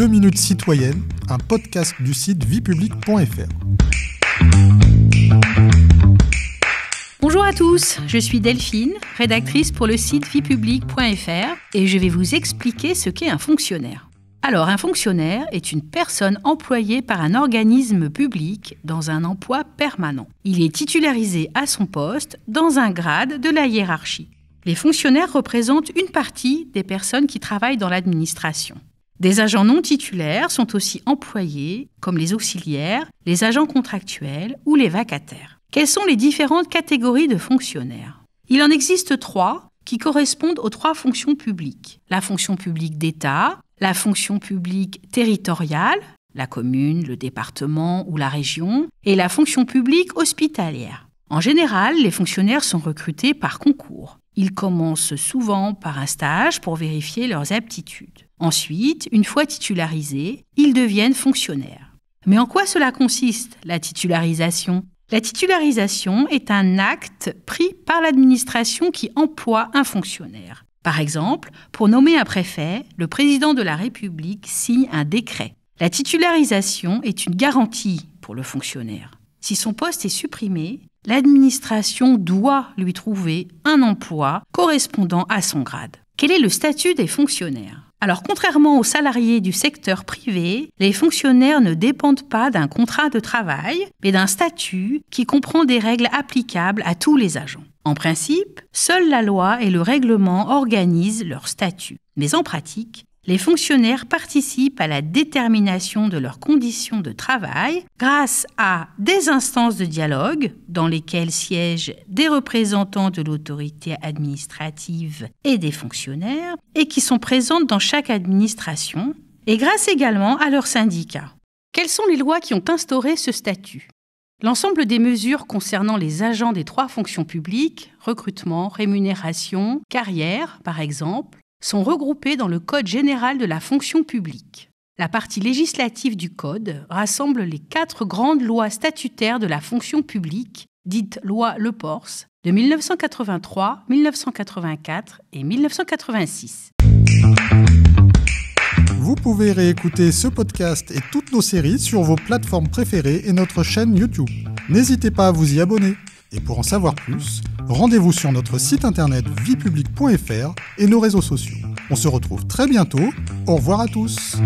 2 minutes citoyennes, un podcast du site viepublique.fr. Bonjour à tous, je suis Delphine, rédactrice pour le site viepublique.fr et je vais vous expliquer ce qu'est un fonctionnaire. Alors, un fonctionnaire est une personne employée par un organisme public dans un emploi permanent. Il est titularisé à son poste dans un grade de la hiérarchie. Les fonctionnaires représentent une partie des personnes qui travaillent dans l'administration. Des agents non titulaires sont aussi employés, comme les auxiliaires, les agents contractuels ou les vacataires. Quelles sont les différentes catégories de fonctionnaires ? Il en existe 3 qui correspondent aux 3 fonctions publiques. La fonction publique d'État, la fonction publique territoriale, la commune, le département ou la région, et la fonction publique hospitalière. En général, les fonctionnaires sont recrutés par concours. Ils commencent souvent par un stage pour vérifier leurs aptitudes. Ensuite, une fois titularisés, ils deviennent fonctionnaires. Mais en quoi cela consiste, la titularisation ? La titularisation est un acte pris par l'administration qui emploie un fonctionnaire. Par exemple, pour nommer un préfet, le président de la République signe un décret. La titularisation est une garantie pour le fonctionnaire. Si son poste est supprimé, l'administration doit lui trouver un emploi correspondant à son grade. Quel est le statut des fonctionnaires ? Alors, contrairement aux salariés du secteur privé, les fonctionnaires ne dépendent pas d'un contrat de travail, mais d'un statut qui comprend des règles applicables à tous les agents. En principe, seule la loi et le règlement organisent leur statut. Mais en pratique, les fonctionnaires participent à la détermination de leurs conditions de travail grâce à des instances de dialogue dans lesquelles siègent des représentants de l'autorité administrative et des fonctionnaires et qui sont présentes dans chaque administration et grâce également à leurs syndicats. Quelles sont les lois qui ont instauré ce statut ? L'ensemble des mesures concernant les agents des 3 fonctions publiques, recrutement, rémunération, carrière par exemple, sont regroupées dans le Code général de la fonction publique. La partie législative du Code rassemble les 4 grandes lois statutaires de la fonction publique, dites loi Le Pors, de 1983, 1984 et 1986. Vous pouvez réécouter ce podcast et toutes nos séries sur vos plateformes préférées et notre chaîne YouTube. N'hésitez pas à vous y abonner. Et pour en savoir plus, rendez-vous sur notre site internet viepublique.fr et nos réseaux sociaux. On se retrouve très bientôt. Au revoir à tous.